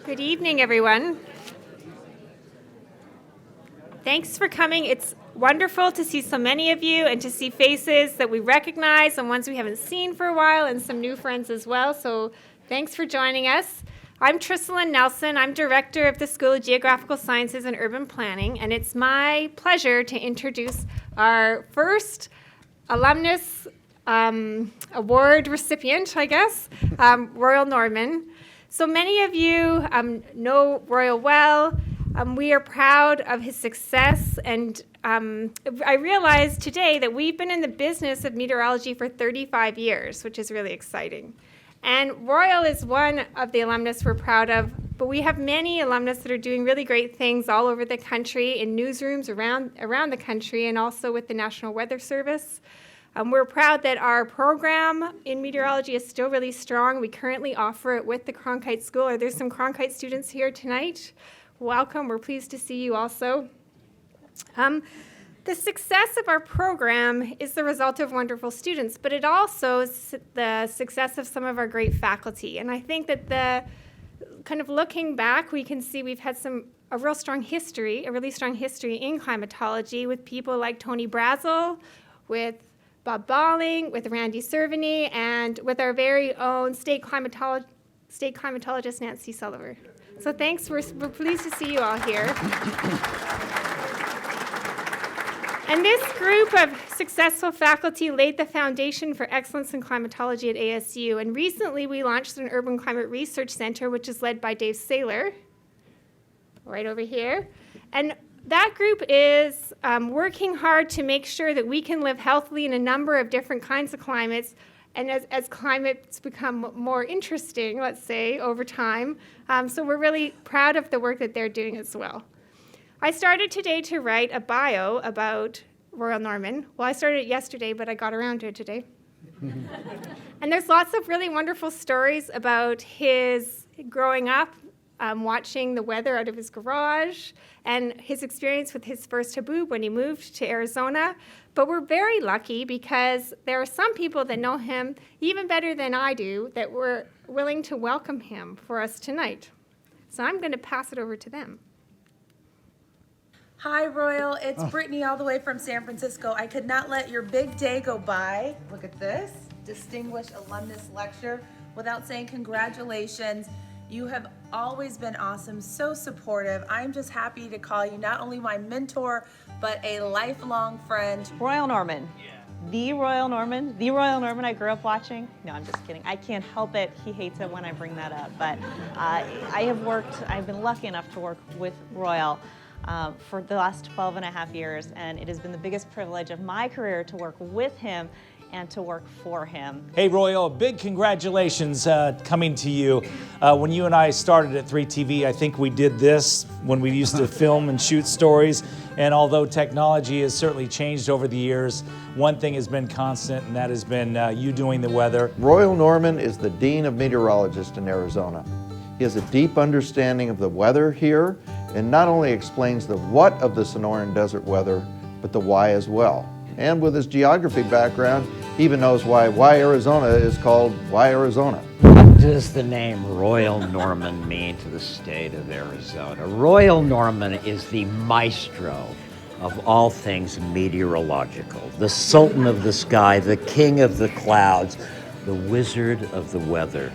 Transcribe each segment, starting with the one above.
Good evening, everyone. Thanks for coming. It's wonderful to see so many of you and to see faces that we recognize and ones we haven't seen for a while and some new friends as well. So thanks for joining us. I'm Trissalyn Nelson. I'm Director of the School of Geographical Sciences and Urban Planning, and it's my pleasure to introduce our first alumnus award recipient, I guess, Royal Norman. So many of you know Royal well. We are proud of his success, and I realized today that we've been in the business of meteorology for 35 years, which is really exciting. And Royal is one of the alumnus we're proud of, but we have many alumnus that are doing really great things all over the country, in newsrooms around the country, and also with the National Weather Service. We're proud that our program in meteorology is still really strong. We currently offer it with the Cronkite School. There's some Cronkite students here tonight. Welcome. We're pleased to see you also. The success of our program is the result of wonderful students, but it also is the success of some of our great faculty. And I think that kind of looking back, we can see we've had a really strong history in climatology with people like Tony Brazel, with Bob Balling, with Randy Cerveny, and with our very own state climatologist Nancy Sullivan. So thanks, we're pleased to see you all here. And this group of successful faculty laid the foundation for excellence in climatology at ASU. And recently we launched an Urban Climate Research Center, which is led by Dave Saylor, right over here. And that group is working hard to make sure that we can live healthily in a number of different kinds of climates. And as climates become more interesting, let's say, over time. So we're really proud of the work that they're doing as well. I started today to write a bio about Royal Norman. Well, I started it yesterday, but I got around to it today. And there's lots of really wonderful stories about his growing up, watching the weather out of his garage, and his experience with his first haboob when he moved to Arizona. But we're very lucky because there are some people that know him even better than I do that were willing to welcome him for us tonight. So I'm going to pass it over to them. Hi, Royal. It's Brittany all the way from San Francisco. I could not let your big day go by. Look at this, Distinguished Alumnus Lecture, without saying congratulations. You have always been awesome, so supportive. I'm just happy to call you not only my mentor, but a lifelong friend. Royal Norman. The Royal Norman I grew up watching. No, I'm just kidding. I can't help it. He hates it when I bring that up. But I've been lucky enough to work with Royal for the last 12 and a half years, and it has been the biggest privilege of my career to work with him and to work for him. Hey Royal, big congratulations coming to you. When you and I started at 3TV, I think we did this when we used to film and shoot stories. And although technology has certainly changed over the years, one thing has been constant, and that has been you doing the weather. Royal Norman is the Dean of Meteorologists in Arizona. He has a deep understanding of the weather here, and not only explains the what of the Sonoran Desert weather, but the why as well. And with his geography background, he even knows why Arizona is called Why Arizona. What does the name Royal Norman mean to the state of Arizona? Royal Norman is the maestro of all things meteorological, the sultan of the sky, the king of the clouds, the wizard of the weather.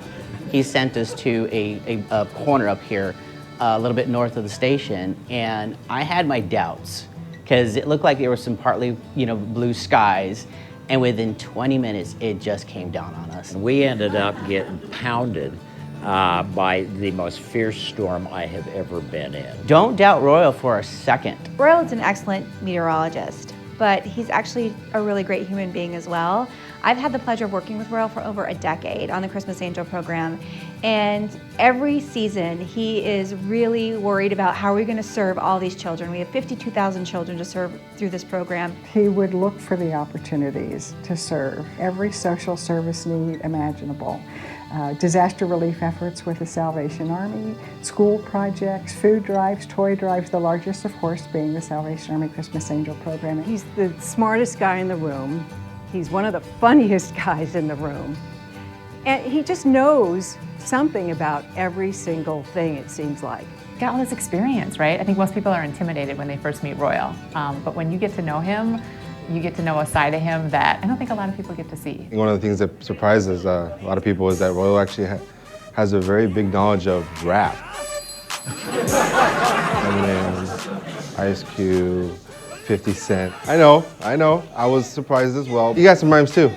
He sent us to a corner up here, a little bit north of the station, and I had my doubts because it looked like there were some partly, blue skies, and within 20 minutes, it just came down on us. We ended up getting pounded by the most fierce storm I have ever been in. Don't doubt Royal for a second. Royal is an excellent meteorologist, but he's actually a really great human being as well. I've had the pleasure of working with Royal for over a decade on the Christmas Angel program, and every season he is really worried about how we're going to serve all these children. We have 52,000 children to serve through this program. He would look for the opportunities to serve every social service need imaginable. Disaster relief efforts with the Salvation Army, school projects, food drives, toy drives, the largest, of course, being the Salvation Army Christmas Angel program. He's the smartest guy in the room. He's one of the funniest guys in the room. And he just knows something about every single thing, it seems like. Got all this experience, right? I think most people are intimidated when they first meet Royal, but when you get to know him, you get to know a side of him that I don't think a lot of people get to see. One of the things that surprises a lot of people is that Royal actually has a very big knowledge of rap. Eminem, Ice Cube, 50 Cent. I know, I was surprised as well. You got some rhymes too.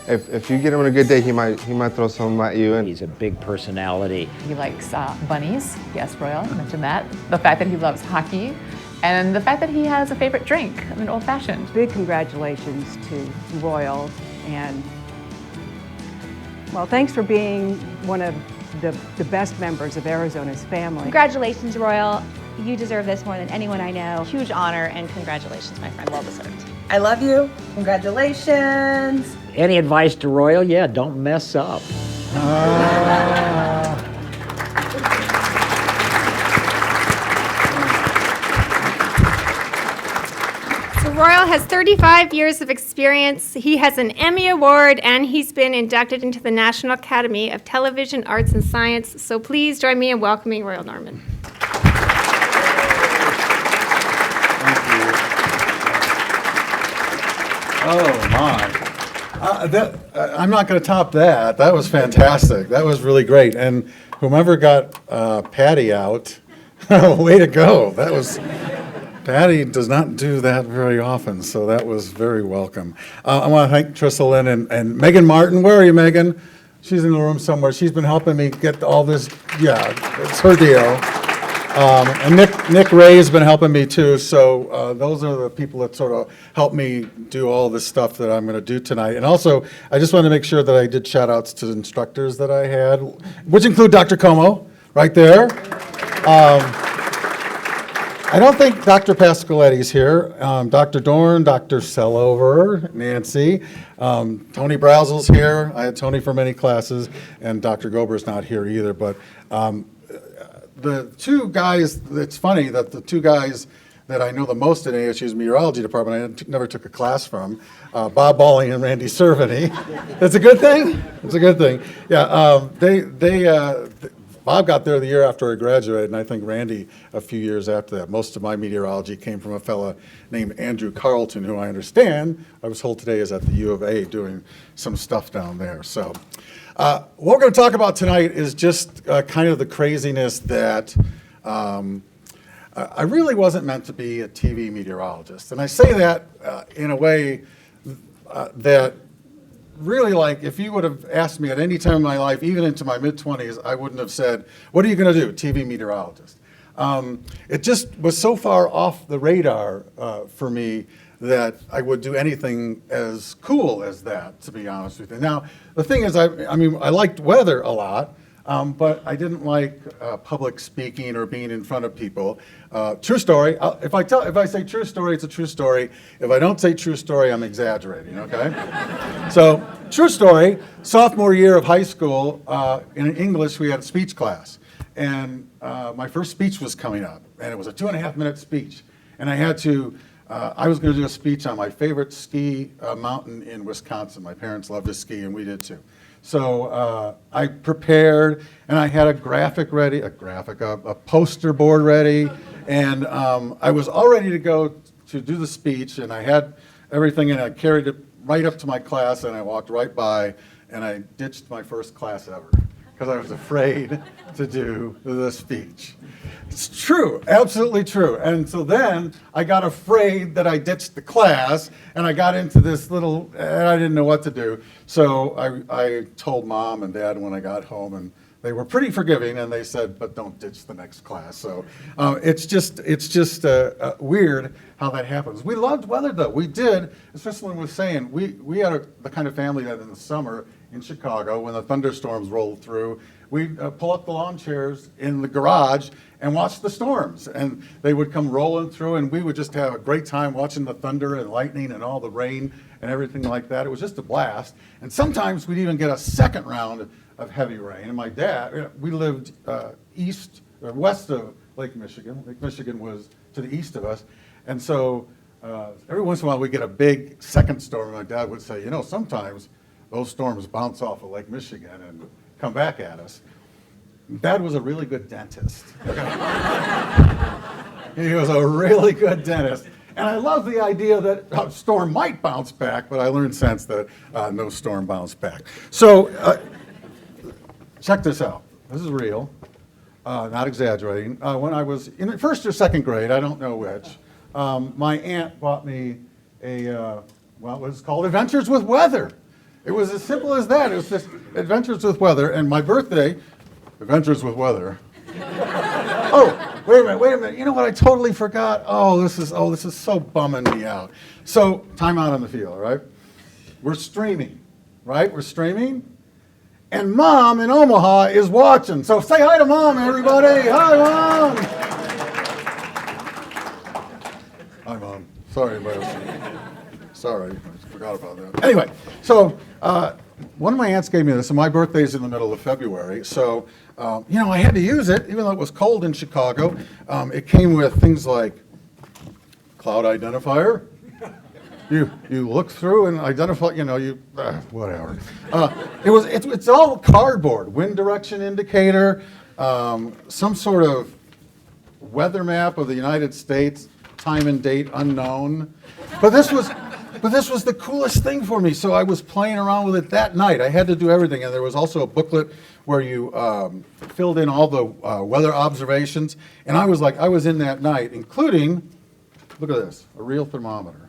If you get him on a good day, he might throw some at you. And He's a big personality. He likes bunnies, yes, Royal, I mentioned that. The fact that he loves hockey, and the fact that he has a favorite drink, an old-fashioned. Big congratulations to Royal, and well, thanks for being one of the best members of Arizona's family. Congratulations, Royal. You deserve this more than anyone I know. Huge honor and congratulations, my friend. Well deserved. I love you. Congratulations. Any advice to Royal? Yeah, don't mess up. So Royal has 35 years of experience. He has an Emmy Award, and he's been inducted into the National Academy of Television Arts and Science. So please join me in welcoming Royal Norman. Oh my. I'm not going to top that. That was fantastic. That was really great. And whomever got Patty out, way to go. That was, Patty does not do that very often, so that was very welcome. I want to thank Trissa Lynn and Megan Martin. Where are you, Megan? She's in the room somewhere. She's been helping me get all this, yeah, it's her deal. And Nick Ray has been helping me too, so those are the people that sort of help me do all this stuff that I'm going to do tonight. And also, I just want to make sure that I did shout outs to instructors that I had, which include Dr. Como, right there. I don't think Dr. Pascoletti's here. Dr. Dorn, Dr. Sellover, Nancy, Tony Brazel's here. I had Tony for many classes, and Dr. Gober's not here either, but the two guys, it's funny that the two guys that I know the most in ASU's meteorology department, I never took a class from, Bob Balling and Randy Cerveny. That's a good thing? It's a good thing. Yeah, Bob got there the year after I graduated, and I think Randy a few years after that. Most of my meteorology came from a fella named Andrew Carlton, who I understand, I was told today, is at the U of A doing some stuff down there. So. What we're going to talk about tonight is just kind of the craziness that I really wasn't meant to be a TV meteorologist. And I say that in a way that really, like, if you would have asked me at any time in my life, even into my mid-20s, I wouldn't have said, what are you going to do, TV meteorologist? It just was so far off the radar for me that I would do anything as cool as that, to be honest with you. Now, the thing is, I mean, I liked weather a lot, but I didn't like public speaking or being in front of people. True story. If I say true story, it's a true story. If I don't say true story, I'm exaggerating. Okay. So, true story. Sophomore year of high school, in English, we had a speech class, and my first speech was coming up, and it was a 2.5-minute speech, and I had to. I was going to do a speech on my favorite ski mountain in Wisconsin. My parents loved to ski, and we did too. So I prepared, and I had a graphic ready, a poster board ready, and I was all ready to go to do the speech, and I had everything, and I carried it right up to my class, and I walked right by, and I ditched my first class ever because I was afraid to do the speech. It's true, absolutely true. And so then I got afraid that I ditched the class, and I got into this little, and I didn't know what to do. So I told Mom and Dad when I got home, and they were pretty forgiving, and they said, but don't ditch the next class. So it's just weird how that happens. We loved weather, though. We did, as Tristan was saying, we had the kind of family that in the summer in Chicago, when the thunderstorms rolled through, we'd pull up the lawn chairs in the garage and watch the storms. And they would come rolling through, and we would just have a great time watching the thunder and lightning and all the rain and everything like that. It was just a blast. And sometimes we'd even get a second round of heavy rain. And my dad, we lived west of Lake Michigan. Lake Michigan was to the east of us. And so every once in a while we'd get a big second storm, and my dad would say, you know, sometimes those storms bounce off of Lake Michigan and come back at us. Dad was a really good dentist. He was a really good dentist. And I love the idea that a storm might bounce back, but I learned since that no storm bounced back. So check this out. This is real, not exaggerating. When I was in first or second grade, I don't know which, my aunt bought me a, what was called Adventures with Weather. It was as simple as that. It was just Adventures with Weather, and my birthday, Adventures with Weather. Oh, wait a minute. You know what I totally forgot? Oh, this is so bumming me out. So, time out on the field, right? We're streaming, right? We're streaming. And Mom in Omaha is watching. So say hi to Mom, everybody. Hi, Mom. Hi, Mom. Sorry about that. Sorry, I forgot about that. Anyway, so one of my aunts gave me this, and my birthday's in the middle of February. So, I had to use it, even though it was cold in Chicago. It came with things like cloud identifier. You look through and identify, whatever. It's all cardboard, wind direction indicator, some sort of weather map of the United States, time and date unknown. But this was the coolest thing for me, so I was playing around with it that night. I had to do everything, and there was also a booklet where you filled in all the weather observations, and I was in that night, including, look at this, a real thermometer.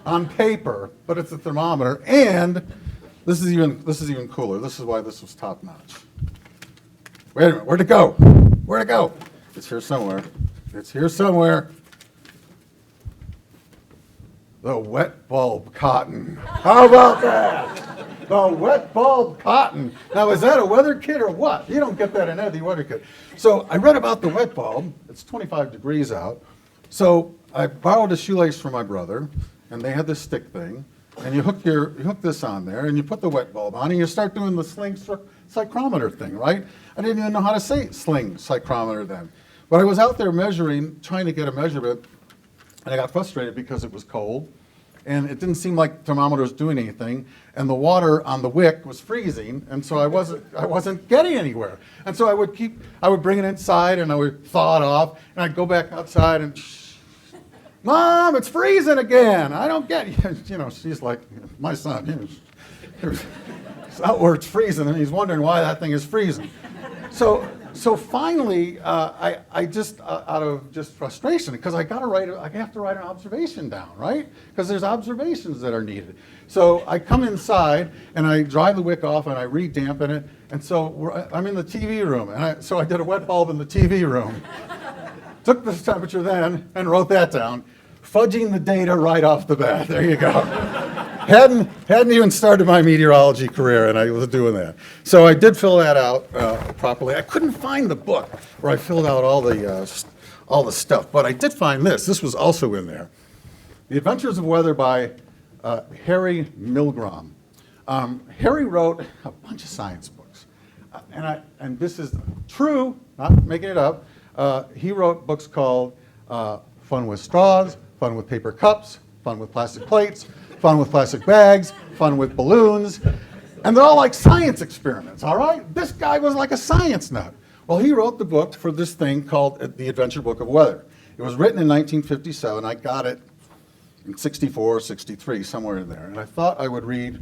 On paper, but it's a thermometer, and this is even cooler. This is why this was top notch. Wait a minute, where'd it go? Where'd it go? It's here somewhere. It's here somewhere. The wet bulb cotton. How about that? The wet bulb cotton. Now, is that a weather kit or what? You don't get that in any weather kit. So I read about the wet bulb. It's 25 degrees out. So I borrowed a shoelace from my brother, and they had this stick thing, and you hook this on there, and you put the wet bulb on, and you start doing the sling psychrometer thing, right? I didn't even know how to say sling psychrometer then. But I was out there measuring, trying to get a measurement, and I got frustrated because it was cold, and it didn't seem like the thermometer was doing anything, and the water on the wick was freezing, and so I wasn't getting anywhere. And so I would bring it inside, and I would thaw it off, and I'd go back outside and, Mom, it's freezing again. I don't get it. She's like, my son, it's out where it's freezing, and he's wondering why that thing is freezing. So finally, I just, out of just frustration, because I have to write an observation down, right? Because there's observations that are needed. So I come inside, and I dry the wick off, and I re-dampen it, and so I'm in the TV room, and so I did a wet bulb in the TV room. Took the temperature then and wrote that down, fudging the data right off the bat. There you go. Hadn't even started my meteorology career, and I was doing that. So I did fill that out properly. I couldn't find the book where I filled out all the stuff, but I did find this. This was also in there. The Adventures of Weather by Harry Milgrom. Harry wrote a bunch of science books, and this is true, not making it up. He wrote books called Fun with Straws, Fun with Paper Cups, Fun with Plastic Plates, Fun with Plastic Bags, Fun with Balloons, and they're all like science experiments, all right? This guy was like a science nut. Well, he wrote the book for this thing called The Adventure Book of Weather. It was written in 1957. I got it in 64, 63, somewhere in there, and I thought I would read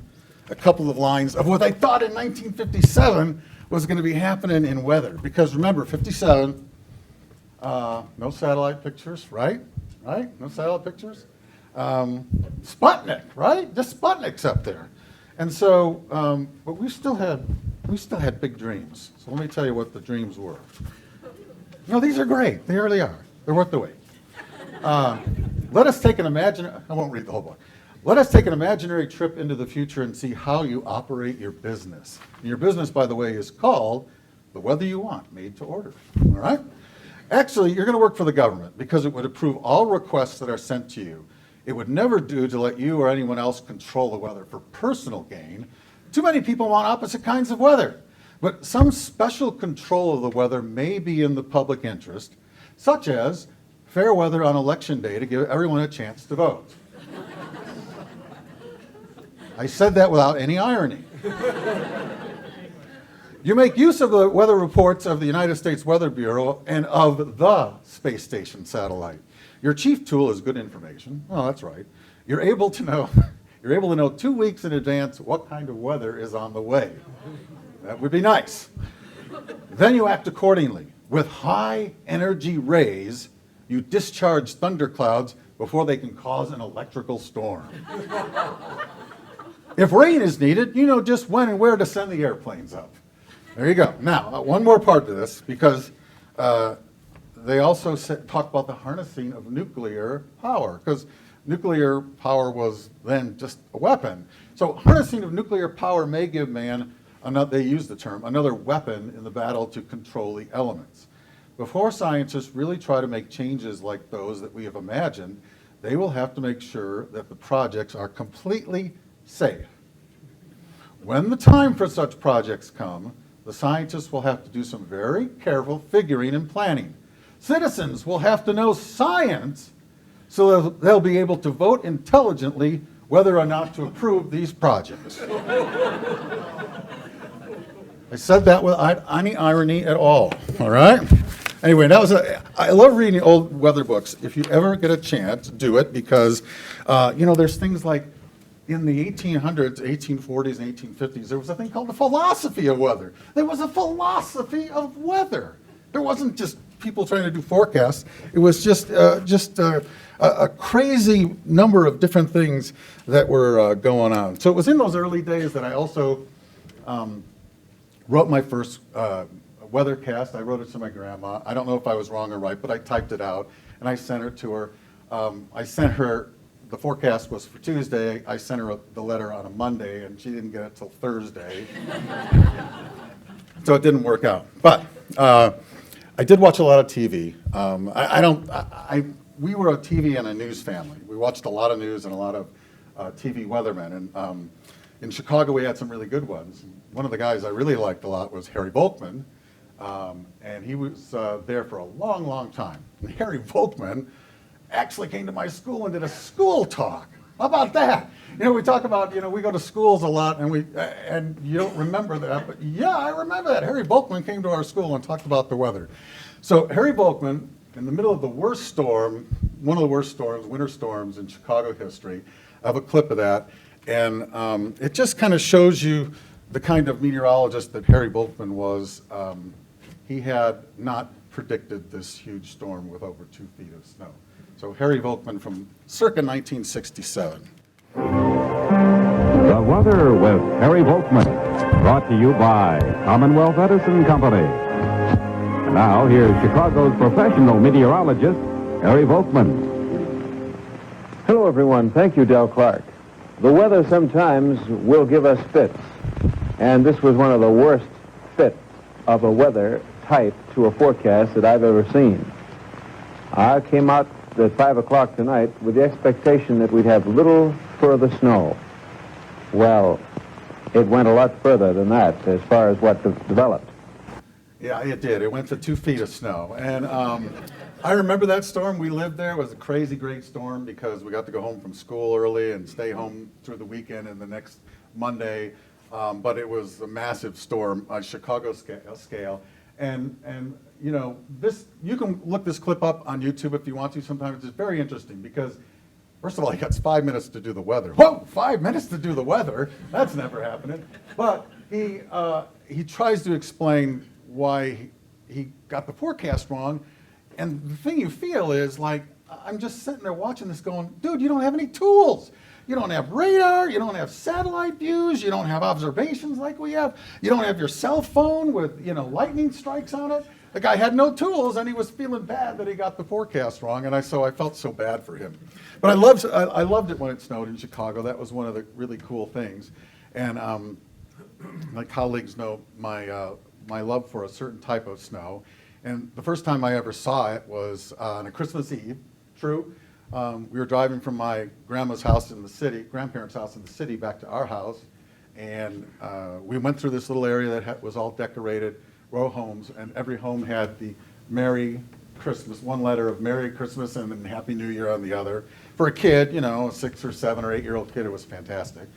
a couple of lines of what I thought in 1957 was going to be happening in weather, because remember, 57, no satellite pictures, right? No satellite pictures. Sputnik, right? Just Sputnik's up there. And so, but we still had big dreams. So let me tell you what the dreams were. No, these are great. They really are. They're worth the wait. Let us take I won't read the whole book. Let us take an imaginary trip into the future and see how you operate your business. And your business, by the way, is called The Weather You Want, Made to Order. All right? Actually, you're going to work for the government because it would approve all requests that are sent to you. It would never do to let you or anyone else control the weather for personal gain. Too many people want opposite kinds of weather. But some special control of the weather may be in the public interest, such as fair weather on election day to give everyone a chance to vote. I said that without any irony. You make use of the weather reports of the United States Weather Bureau and of the space station satellite. Your chief tool is good information. Oh, that's right. You're able to know 2 weeks in advance what kind of weather is on the way. That would be nice. Then you act accordingly. With high energy rays, you discharge thunderclouds before they can cause an electrical storm. If rain is needed, you know just when and where to send the airplanes up. There you go. Now, one more part to this, because they also talk about the harnessing of nuclear power, because nuclear power was then just a weapon. So harnessing of nuclear power may give man, they use the term, another weapon in the battle to control the elements. Before scientists really try to make changes like those that we have imagined, they will have to make sure that the projects are completely safe. When the time for such projects come, the scientists will have to do some very careful figuring and planning. Citizens will have to know science so they'll be able to vote intelligently whether or not to approve these projects. I said that without any irony at all right? Anyway, I love reading old weather books. If you ever get a chance, do it, because, there's things like in the 1800s, 1840s, and 1850s, there was a thing called the philosophy of weather. There was a philosophy of weather. There wasn't just people trying to do forecasts. It was just a crazy number of different things that were going on. So it was in those early days that I also wrote my first weathercast. I wrote it to my grandma. I don't know if I was wrong or right, but I typed it out and I sent it to her. I sent her, the forecast was for Tuesday. I sent her the letter on a Monday and she didn't get it till Thursday. So it didn't work out. But I did watch a lot of TV. We were a TV and a news family. We watched a lot of news and a lot of TV weathermen. And in Chicago, we had some really good ones. One of the guys I really liked a lot was Harry Volkman. And he was there for a long, long time. And Harry Volkman actually came to my school and did a school talk. How about that? We talk about, we go to schools a lot and you don't remember that, but yeah, I remember that. Harry Volkman came to our school and talked about the weather. So Harry Volkman, in the middle of the worst storm, one of the worst storms, winter storms in Chicago history, I have a clip of that. And it just kind of shows you the kind of meteorologist that Harry Volkman was. He had not predicted this huge storm with over 2 feet of snow. So Harry Volkman from circa 1967. The Weather with Harry Volkman, brought to you by Commonwealth Edison Company. And now here's Chicago's professional meteorologist, Harry Volkman. Hello everyone, thank you, Del Clark. The weather sometimes will give us fits, and this was one of the worst fits of a weather type to a forecast that I've ever seen. I came out at 5 o'clock tonight with the expectation that we'd have little further snow. Well, it went a lot further than that as far as what developed. Yeah, it did. It went to 2 feet of snow. And I remember that storm. We lived there. It was a crazy great storm because we got to go home from school early and stay home through the weekend and the next Monday. But it was a massive storm on Chicago scale. And this, you can look this clip up on YouTube if you want to. Sometimes it's very interesting because, first of all, he got 5 minutes to do the weather. Whoa, 5 minutes to do the weather? That's never happening. But he tries to explain why he got the forecast wrong. And the thing you feel is like, I'm just sitting there watching this going, dude, you don't have any tools. You don't have radar, you don't have satellite views, you don't have observations like we have. You don't have your cell phone with, lightning strikes on it. The guy had no tools and he was feeling bad that he got the forecast wrong, and so I felt so bad for him. But I loved it when it snowed in Chicago. That was one of the really cool things. And my colleagues know my love for a certain type of snow. And the first time I ever saw it was on a Christmas Eve, true. We were driving from my grandparents' house in the city, back to our house. And we went through this little area that was all decorated, row homes, and every home had the Merry Christmas, one letter of Merry Christmas and then Happy New Year on the other. For a kid, a 6 or 7 or 8 year old kid, it was fantastic.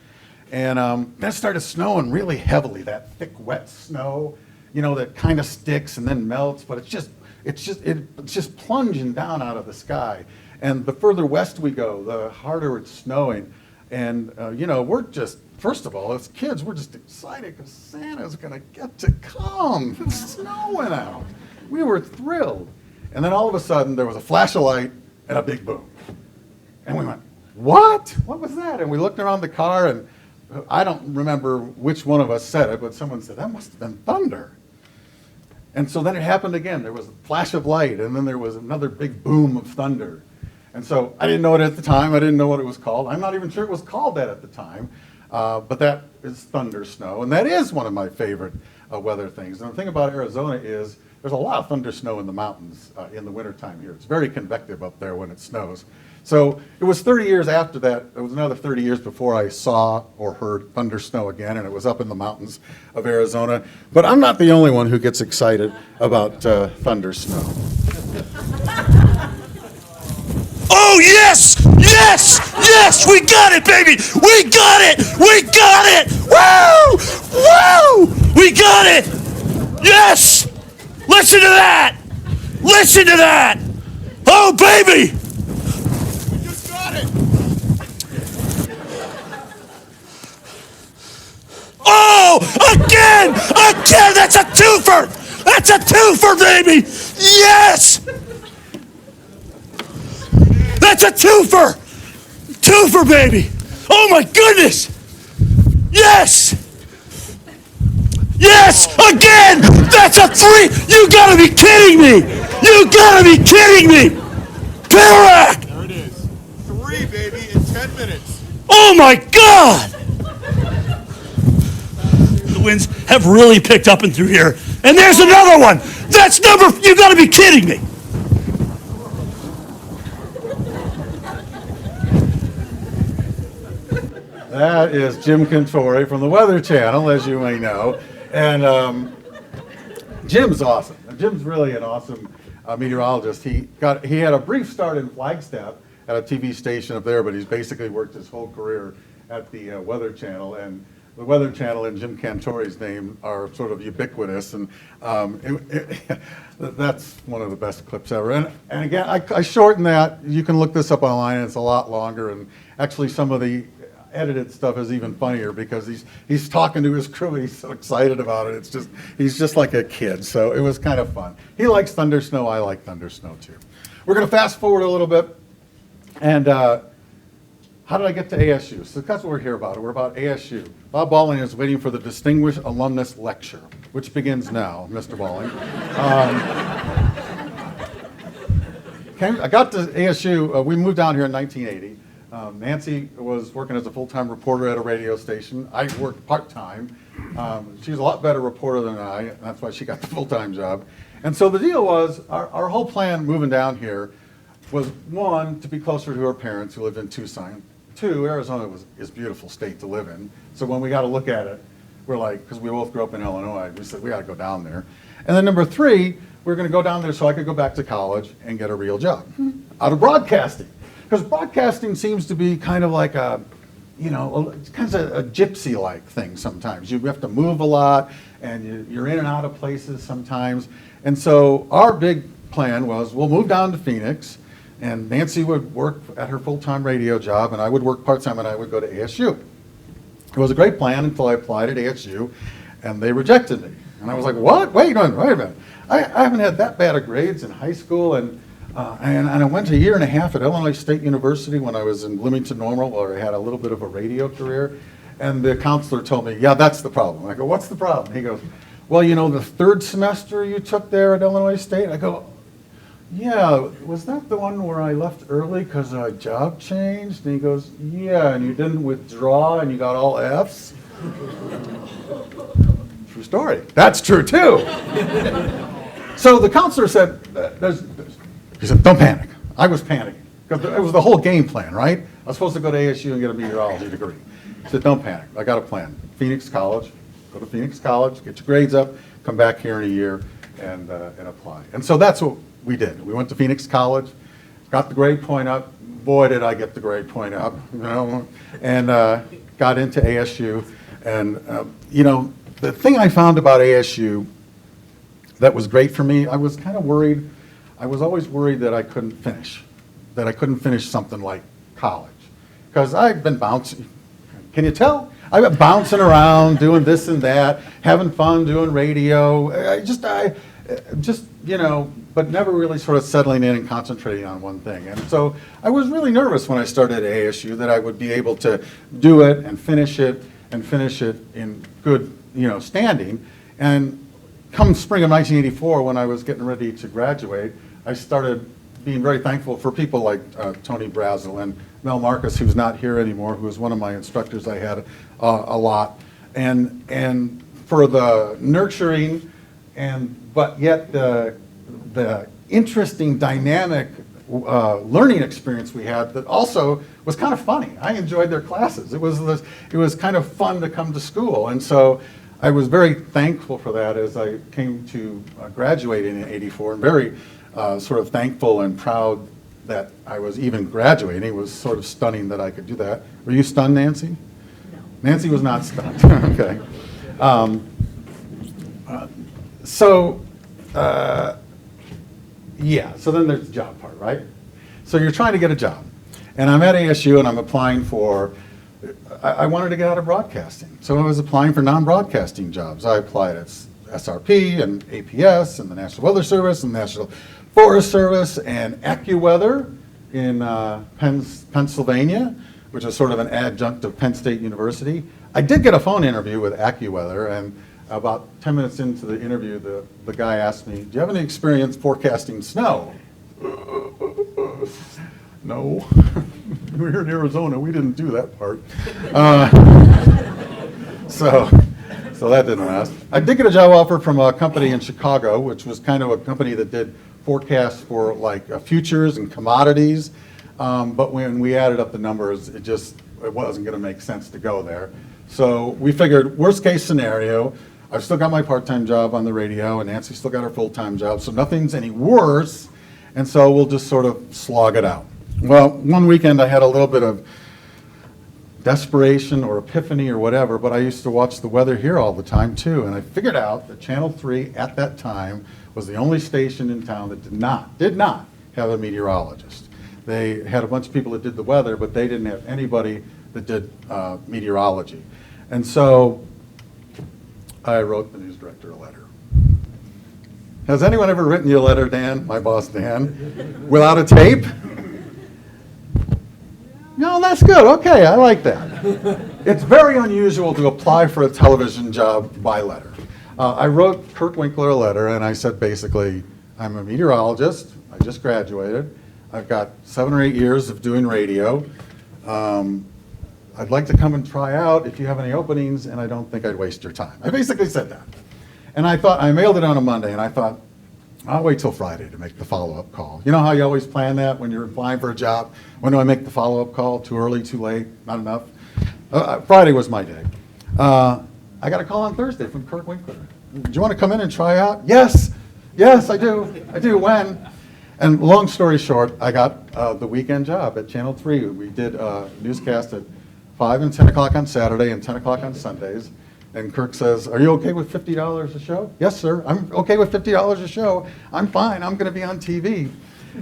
And then it started snowing really heavily, that thick, wet snow, that kind of sticks and then melts, but it's just plunging down out of the sky. And the further west we go, the harder it's snowing. And, we're just, first of all, as kids, we're just excited because Santa's going to get to come. It's snowing out. We were thrilled. And then all of a sudden, there was a flash of light and a big boom. And we went, what? What was that? And we looked around the car, and I don't remember which one of us said it, but someone said, that must have been thunder. And so then it happened again. There was a flash of light, and then there was another big boom of thunder. And so I didn't know it at the time. I didn't know what it was called. I'm not even sure it was called that at the time. But that is thunder snow, and that is one of my favorite weather things. And the thing about Arizona is there's a lot of thunder snow in the mountains in the wintertime here. It's very convective up there when it snows. So it was 30 years after that. It was another 30 years before I saw or heard thunder snow again, and it was up in the mountains of Arizona. But I'm not the only one who gets excited about thunder snow. Oh, yes! Yes! Yes! We got it, baby! We got it! We got it! Woo! Woo! We got it! Yes! Listen to that! Listen to that! Oh, baby! We just got it! Oh! Again! Again! That's a twofer! That's a twofer, baby! Yes! That's a twofer! Twofer, baby! Oh my goodness! Yes! Yes! Again! That's a three! You gotta be kidding me! You gotta be kidding me! Parak! There it is. 3, baby, in 10 minutes. Oh my God! The winds have really picked up and through here. And there's another one! That's number... You gotta be kidding me! That is Jim Cantore from the Weather Channel, as you may know. And Jim's awesome. Jim's really an awesome meteorologist. He had a brief start in Flagstaff at a TV station up there, but he's basically worked his whole career at the Weather Channel. And the Weather Channel and Jim Cantore's name are sort of ubiquitous, and that's one of the best clips ever. And again, I shorten that. You can look this up online, and it's a lot longer. And actually, some of the edited stuff is even funnier because he's talking to his crew and he's so excited about it. He's just like a kid. So it was kind of fun. He likes thunder snow. I like thunder snow too. We're going to fast forward a little bit. And how did I get to ASU? So that's what we're here about. We're about ASU. Bob Balling is waiting for the Distinguished Alumnus Lecture, which begins now, Mr. Balling. I got to ASU. We moved down here in 1980. Nancy was working as a full-time reporter at a radio station. I worked part-time. She's a lot better reporter than I, and that's why she got the full-time job. And so the deal was, our whole plan moving down here was, one, to be closer to our parents who lived in Tucson. 2, Arizona is a beautiful state to live in. So when we got to look at it, we're like, because we both grew up in Illinois, we said, we got to go down there. And then number 3, we're going to go down there so I could go back to college and get a real job out of broadcasting. Because broadcasting seems to be kind of like it's kind of a gypsy-like thing sometimes. You have to move a lot, and you're in and out of places sometimes. And so our big plan was, we'll move down to Phoenix, and Nancy would work at her full-time radio job, and I would work part-time, and I would go to ASU. It was a great plan until I applied at ASU, and they rejected me. And I was like, what? Wait a minute. I haven't had that bad of grades in high school, and I went a year and a half at Illinois State University when I was in Bloomington Normal, where I had a little bit of a radio career. And the counselor told me, yeah, that's the problem. I go, what's the problem? He goes, well, the 3rd semester you took there at Illinois State? I go, yeah, was that the one where I left early because my job changed? And he goes, yeah, and you didn't withdraw and you got all Fs? True story. That's true too. So the counselor said, he said, don't panic. I was panicking. Because it was the whole game plan, right? I was supposed to go to ASU and get a meteorology degree. He said, don't panic. I got a plan. Phoenix College. Go to Phoenix College, get your grades up, come back here in a year, and apply. And so that's what we did. We went to Phoenix College, got the grade point up, boy, did I get the grade point up, you know, and got into ASU. And, you know, the thing I found about ASU that was great for me, I was kind of worried. I was always worried that I couldn't finish something like college. Because I've been bouncing, can you tell? I've been bouncing around, doing this and that, having fun, doing radio. I just, you know, but never really sort of settling in and concentrating on one thing. And so I was really nervous when I started at ASU that I would be able to do it and finish it in good, you know, standing. And come spring of 1984, when I was getting ready to graduate, I started being very thankful for people like Tony Brazel and Mel Marcus, who's not here anymore, who was one of my instructors I had a lot, and for the nurturing but yet the interesting, dynamic learning experience we had that also was kind of funny. I enjoyed their classes. It was kind of fun to come to school, and so I was very thankful for that as I came to graduate in '84, and very sort of thankful and proud that I was even graduating. It was sort of stunning that I could do that. Were you stunned, Nancy? No. Nancy was not stunned. Okay. Yeah, so then there's the job part, right? So you're trying to get a job. And I'm at ASU and I'm applying for, I wanted to get out of broadcasting. So I was applying for non-broadcasting jobs. I applied at SRP and APS and the National Weather Service and the National Forest Service and AccuWeather in Pennsylvania, which is sort of an adjunct of Penn State University. I did get a phone interview with AccuWeather, and about 10 minutes into the interview, the guy asked me, do you have any experience forecasting snow? No. We're here in Arizona. We didn't do that part. So that didn't last. I did get a job offer from a company in Chicago, which was kind of a company that did forecasts for like futures and commodities. But when we added up the numbers, it wasn't going to make sense to go there. So we figured worst case scenario, I've still got my part-time job on the radio, and Nancy's still got her full-time job, so nothing's any worse, and so we'll just sort of slog it out. Well, one weekend I had a little bit of desperation or epiphany or whatever, but I used to watch the weather here all the time too, and I figured out that Channel 3 at that time was the only station in town that did not have a meteorologist. They had a bunch of people that did the weather, but they didn't have anybody that did meteorology. And so I wrote the news director a letter. Has anyone ever written you a letter, Dan, my boss Dan, without a tape? No, that's good. Okay, I like that. It's very unusual to apply for a television job by letter. I wrote Kurt Winkler a letter, and I said basically, I'm a meteorologist. I just graduated. I've got 7 or 8 years of doing radio. I'd like to come and try out if you have any openings, and I don't think I'd waste your time. I basically said that. And I mailed it on a Monday, and I thought, I'll wait till Friday to make the follow-up call. You know how you always plan that when you're applying for a job? When do I make the follow-up call? Too early, too late, not enough? Friday was my day. I got a call on Thursday from Kurt Winkler. Do you want to come in and try out? Yes, I do. When? And long story short, I got the weekend job at Channel 3. We did a newscast at 5 and 10 o'clock on Saturday and 10 o'clock on Sundays. And Kirk says, are you okay with $50 a show? Yes, sir. I'm okay with $50 a show. I'm fine. I'm going to be on TV.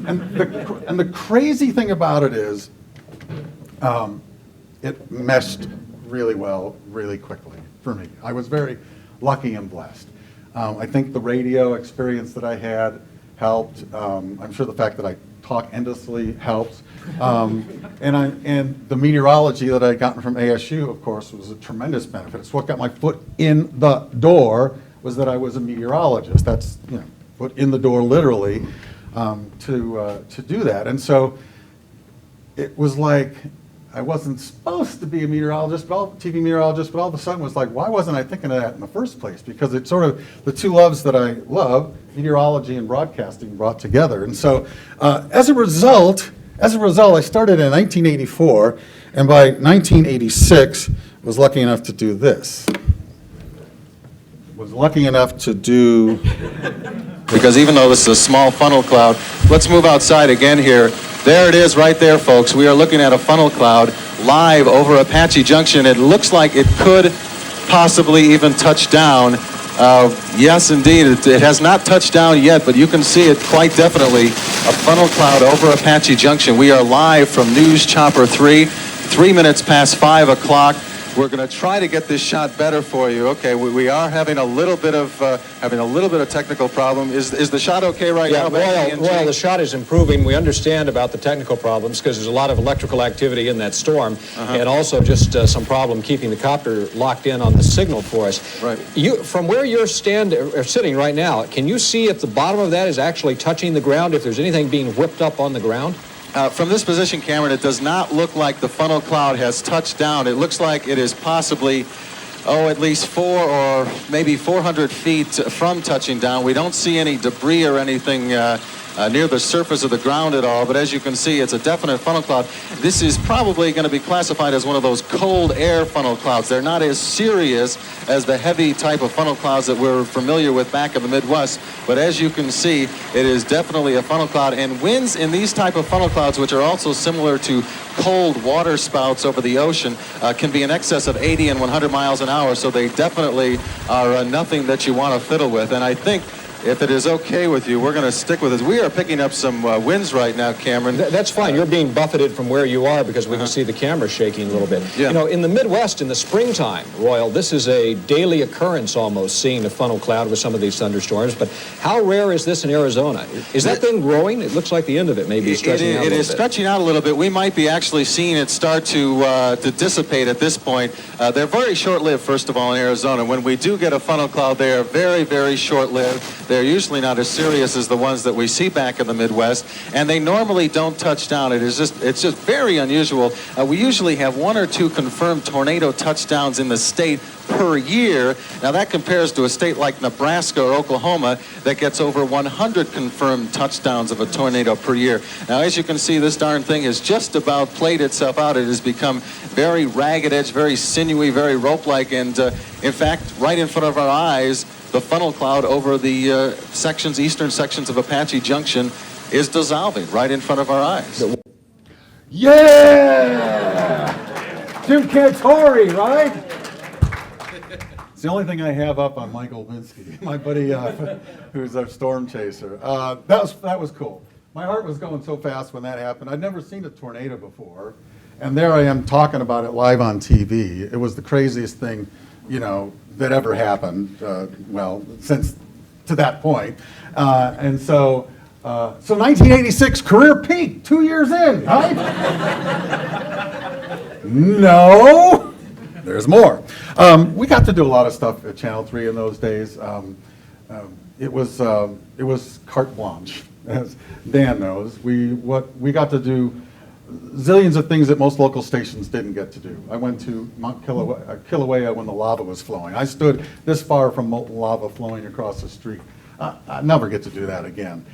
And the crazy thing about it is it meshed really well, really quickly for me. I was very lucky and blessed. I think the radio experience that I had helped. I'm sure the fact that I talk endlessly helps. And the meteorology that I'd gotten from ASU, of course, was a tremendous benefit. It's what got my foot in the door, was that I was a meteorologist. That's, foot in the door literally to do that. And so it was like I wasn't supposed to be a meteorologist, TV meteorologist, but all of a sudden was like, why wasn't I thinking of that in the first place? Because it's sort of the two loves that I love, meteorology and broadcasting, brought together. And so as a result, I started in 1984, and by 1986, was lucky enough to do this. Because even though this is a small funnel cloud, let's move outside again here. There it is right there, folks. We are looking at a funnel cloud live over Apache Junction. It looks like it could possibly even touch down. Yes, indeed. It has not touched down yet, but you can see it quite definitely. A funnel cloud over Apache Junction. We are live from News Chopper 3, 3 minutes past 5 o'clock. We're going to try to get this shot better for you. Okay, we are having a little bit of technical problem. Is the shot okay right now? Royal, the shot is improving. We understand about the technical problems because there's a lot of electrical activity in that storm, and also just some problem keeping the copter locked in on the signal for us. Right. From where you're sitting right now, can you see if the bottom of that is actually touching the ground? If there's anything being whipped up on the ground? From this position, Cameron, it does not look like the funnel cloud has touched down. It looks like it is possibly, at least 400 or maybe 400 feet from touching down. We don't see any debris or anything near the surface of the ground at all, but as you can see, it's a definite funnel cloud. This is probably going to be classified as one of those cold air funnel clouds. They're not as serious as the heavy type of funnel clouds that we're familiar with back in the Midwest, but as you can see, it is definitely a funnel cloud, and winds in these type of funnel clouds, which are also similar to cold water spouts over the ocean, can be in excess of 80 and 100 miles an hour, so they definitely are nothing that you want to fiddle with. And I think if it is okay with you, we're going to stick with it. We are picking up some winds right now, Cameron. That's fine. You're being buffeted from where you are because we can see the camera shaking a little bit. Yeah. You know, in the Midwest, in the springtime, Royal, this is a daily occurrence almost, seeing a funnel cloud with some of these thunderstorms. But how rare is this in Arizona? Is that thing growing? It looks like the end of it may be stretching out a little bit. It is stretching out a little bit. We might be actually seeing it start to dissipate at this point. They're very short-lived, first of all, in Arizona. When we do get a funnel cloud, they are very, very short-lived. They're usually not as serious as the ones that we see back in the Midwest, and they normally don't touch down. It's just very unusual. We usually have 1 or 2 confirmed tornado touchdowns in the state per year. Now that compares to a state like Nebraska or Oklahoma that gets over 100 confirmed touchdowns of a tornado per year. Now as you can see, this darn thing has just about played itself out. It has become very ragged edge, very sinewy, very rope-like, and in fact, right in front of our eyes, the funnel cloud over the eastern sections of Apache Junction is dissolving right in front of our eyes. Yeah! Jim Cantore, right? It's the only thing I have up on Michael Linsky, my buddy who's our storm chaser. That was cool. My heart was going so fast when that happened. I'd never seen a tornado before, and there I am talking about it live on TV. It was the craziest thing, that ever happened, since to that point. And so 1986, career peak, 2 years in, right? No, there's more. We got to do a lot of stuff at Channel 3 in those days. It was carte blanche, as Dan knows. We got to do zillions of things that most local stations didn't get to do. I went to Mount Kilauea when the lava was flowing. I stood this far from molten lava flowing across the street. I'll never get to do that again.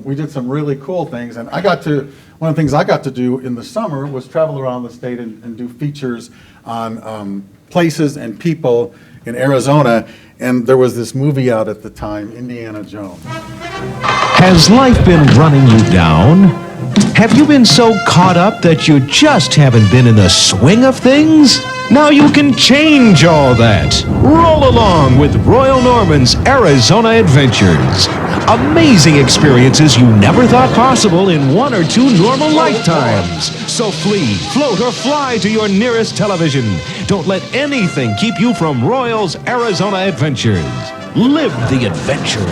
We did some really cool things, and one of the things I got to do in the summer was travel around the state and do features on places and people in Arizona, and there was this movie out at the time, Indiana Jones. Has life been running you down? Have you been so caught up that you just haven't been in the swing of things? Now you can change all that. Roll along with Royal Norman's Arizona Adventures. Amazing experiences you never thought possible in 1 or 2 normal lifetimes. So flee, float, or fly to your nearest television. Don't let anything keep you from Royal's Arizona Adventures. Live the adventure.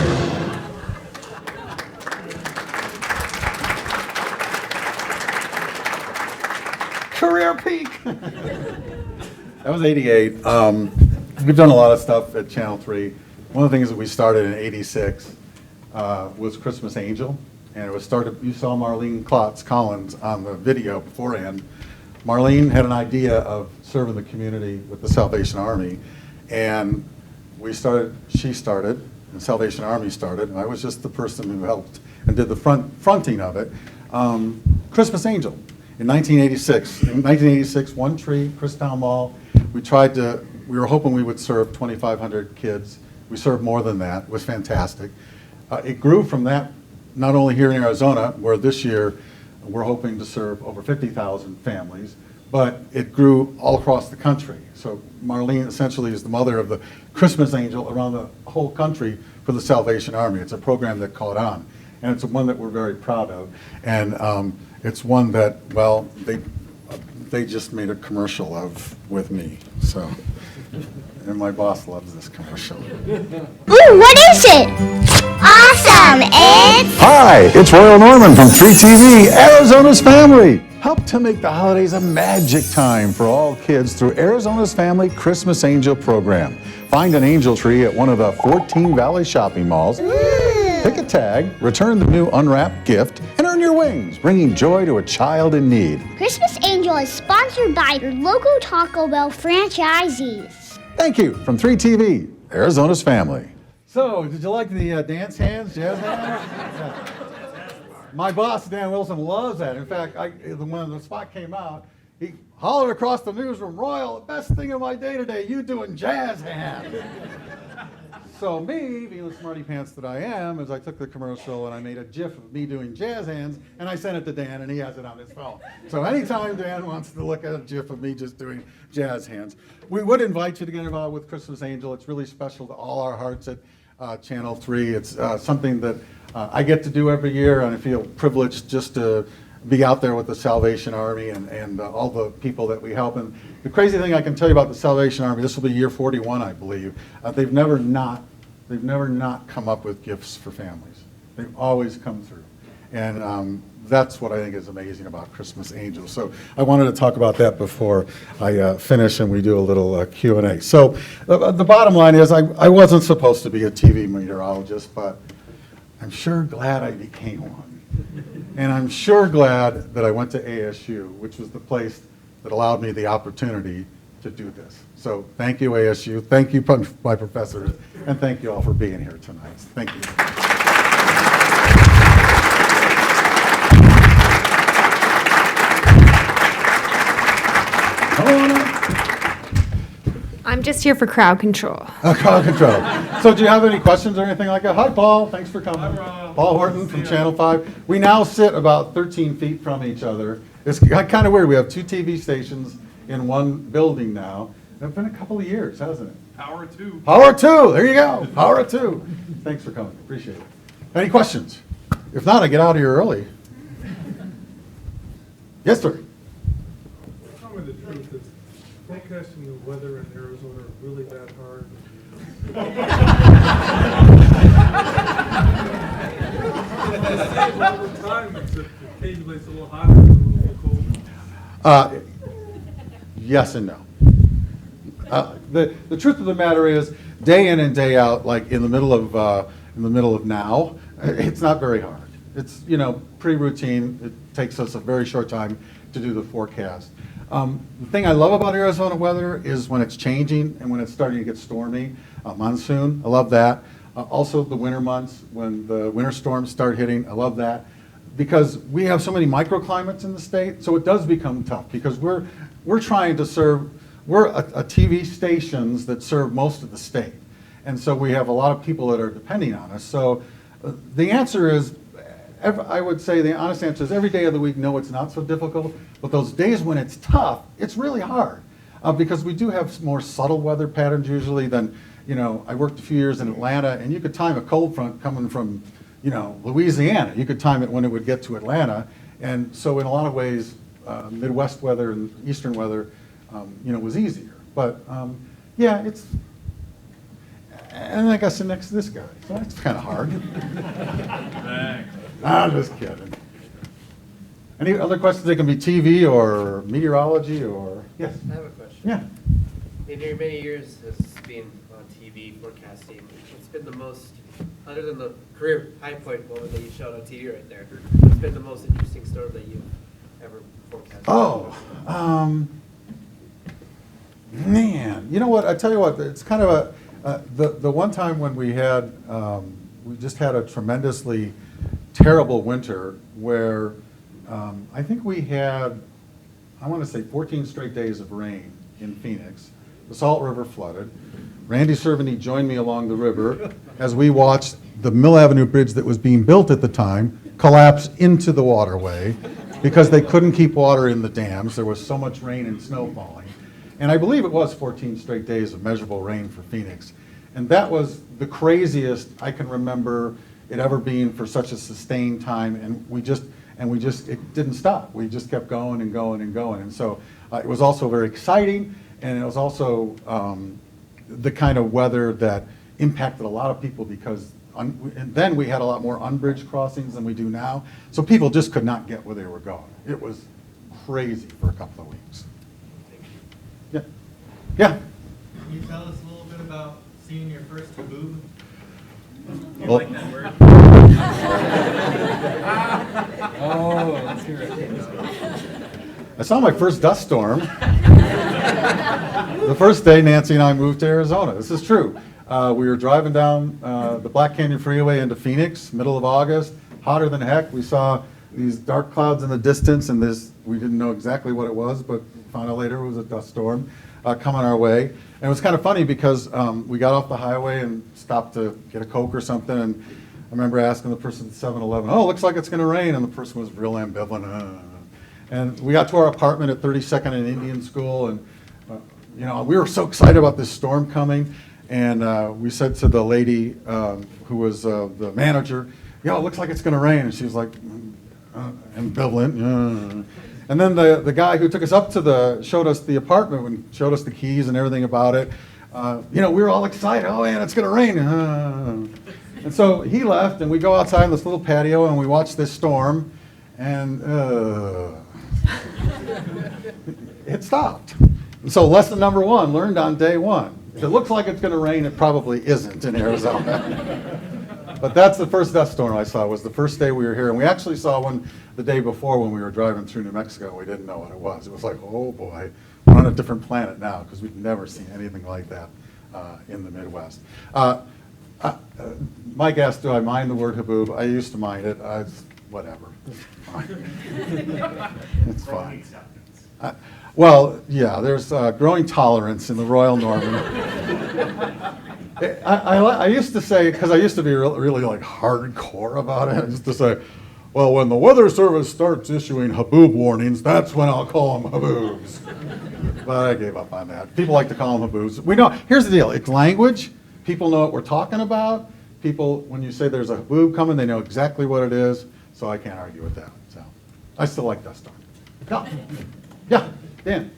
Career peak. That was 88. We've done a lot of stuff at Channel 3. One of the things that we started in 86 was Christmas Angel. And it was started, you saw Marlene Klotz Collins on the video beforehand. Marlene had an idea of serving the community with the Salvation Army. And she started, and Salvation Army started, and I was just the person who helped and did the fronting of it. Christmas Angel. In 1986, One Tree, Christown Mall, we were hoping we would serve 2,500 kids. We served more than that. It was fantastic. It grew from that, not only here in Arizona, where this year we're hoping to serve over 50,000 families, but it grew all across the country. So Marlene essentially is the mother of the Christmas angel around the whole country for the Salvation Army. It's a program that caught on, and it's one that we're very proud of. And it's one that, well, they just made a commercial of with me. So, and my boss loves this commercial. Ooh, what is it? Awesome! It's... Hi, it's Royal Norman from 3TV, Arizona's Family. Help to make the holidays a magic time for all kids through Arizona's Family Christmas Angel Program. Find an angel tree at one of the 14 Valley shopping malls. Pick a tag, return the new unwrapped gift, and earn your wings, bringing joy to a child in need. Christmas Angel is sponsored by your local Taco Bell franchisees. Thank you from 3TV, Arizona's Family. So, did you like the dance hands, jazz hands? Yeah. My boss, Dan Wilson, loves that. In fact, when the spot came out, he hollered across the newsroom, "Royal, the best thing of my day today, you doing jazz hands." So me, being the smarty pants that I am, is I took the commercial and I made a GIF of me doing jazz hands, and I sent it to Dan, and he has it on his phone. So anytime Dan wants to look at a GIF of me just doing jazz hands, we would invite you to get involved with Christmas Angel. It's really special to all our hearts at Channel 3. It's something that I get to do every year, and I feel privileged just to be out there with the Salvation Army and all the people that we help. And the crazy thing I can tell you about the Salvation Army, this will be year 41, I believe. They've never not come up with gifts for families. They've always come through. And that's what I think is amazing about Christmas Angels. So I wanted to talk about that before I finish and we do a little Q&A. So the bottom line is I wasn't supposed to be a TV meteorologist, but I'm sure glad I became one. And I'm sure glad that I went to ASU, which was the place that allowed me the opportunity to do this. So thank you, ASU. Thank you, my professors. And thank you all for being here tonight. Thank you. I'm just here for crowd control. Crowd control. So do you have any questions or anything like that? Hi, Paul. Thanks for coming. Paul Horton from Channel 5. We now sit about 13 feet from each other. It's kind of weird. We have two TV stations in one building now. It's been a couple of years, hasn't it? Power 2. Power 2. There you go. Power 2. Thanks for coming. Appreciate it. Any questions? If not, I get out of here early. Yes, sir. Tell me the truth. Is forecasting the weather in Arizona really that hard? Over time, except occasionally it's a little hotter, it's a little colder. Yes and no. The truth of the matter is, day in and day out, like in the middle of now, it's not very hard. It's pretty routine. It takes us a very short time to do the forecast. The thing I love about Arizona weather is when it's changing and when it's starting to get stormy, monsoon. I love that. Also the winter months when the winter storms start hitting. I love that because we have so many microclimates in the state. So it does become tough because we're trying to serve. We're a TV stations that serve most of the state, and so we have a lot of people that are depending on us. So the answer is, I would say the honest answer is every day of the week, no, it's not so difficult. But those days when it's tough, it's really hard because we do have more subtle weather patterns usually than, I worked a few years in Atlanta, and you could time a cold front coming from, Louisiana. You could time it when it would get to Atlanta. And so in a lot of ways, Midwest weather and Eastern weather, was easier. But yeah, it's, and I got sit next to this guy, so that's kind of hard. Thanks. I'm just kidding. Any other questions? They can be TV or meteorology or, yes? I have a question. Yeah. In your many years as being on TV forecasting, what's been the most, other than the career high point moment that you showed on TV right there, what's been the most interesting storm that you've ever forecasted? Oh, man, you know what? I tell you what, it's kind of the one time when we just had a tremendously terrible winter where I think we had, I want to say 14 straight days of rain in Phoenix. The Salt River flooded. Randy Cerveny joined me along the river as we watched the Mill Avenue Bridge that was being built at the time collapse into the waterway. because they couldn't keep water in the dams. There was so much rain and snow falling. And I believe it was 14 straight days of measurable rain for Phoenix. And that was the craziest I can remember it ever being for such a sustained time. And it didn't stop. We just kept going and going and going. And so it was also very exciting. And it was also the kind of weather that impacted a lot of people because and then we had a lot more unbridged crossings than we do now. So people just could not get where they were going. It was crazy for a couple of weeks. Yeah. Yeah. Can you tell us a little bit about seeing your first haboob? You Well, like that word? Oh, let's hear it. I saw my first dust storm. The first day Nancy and I moved to Arizona. This is true. We were driving down the Black Canyon Freeway into Phoenix, middle of August, hotter than heck. We saw these dark clouds in the distance, and we didn't know exactly what it was, but found out later it was a dust storm coming our way. And it was kind of funny because we got off the highway and stopped to get a Coke or something, and I remember asking the person at 7-Eleven, "Oh, looks like it's going to rain," and the person was real ambivalent. And we got to our apartment at 32nd and Indian School, and we were so excited about this storm coming. And we said to the lady who was the manager, "It looks like it's going to rain." And she was like, ambivalent. And then the guy who took us up showed us the apartment and showed us the keys and everything about it. We were all excited. "Oh man, it's going to rain." And so he left, and we go outside on this little patio, and we watch this storm, and it stopped. And so lesson number one, learned on day one. If it looks like it's going to rain, it probably isn't in Arizona. But that's the first dust storm I saw. Was the first day we were here. And we actually saw one the day before when we were driving through New Mexico. We didn't know what it was. It was like, oh boy, we're on a different planet now because we've never seen anything like that in the Midwest. Mike asked, do I mind the word haboob? I used to mind it. Whatever. It's fine. It's fine. Well, yeah, there's growing tolerance in the Royal Norman. I used to say, because I used to be really like hardcore about it, I used to say, well, when the Weather Service starts issuing haboob warnings, that's when I'll call them haboobs. But I gave up on that. People like to call them haboobs. We know, here's the deal, it's language. People know what we're talking about. People, when you say there's a haboob coming, they know exactly what it is, so I can't argue with that. So I still like dust storm. Yeah. Yeah. Dan.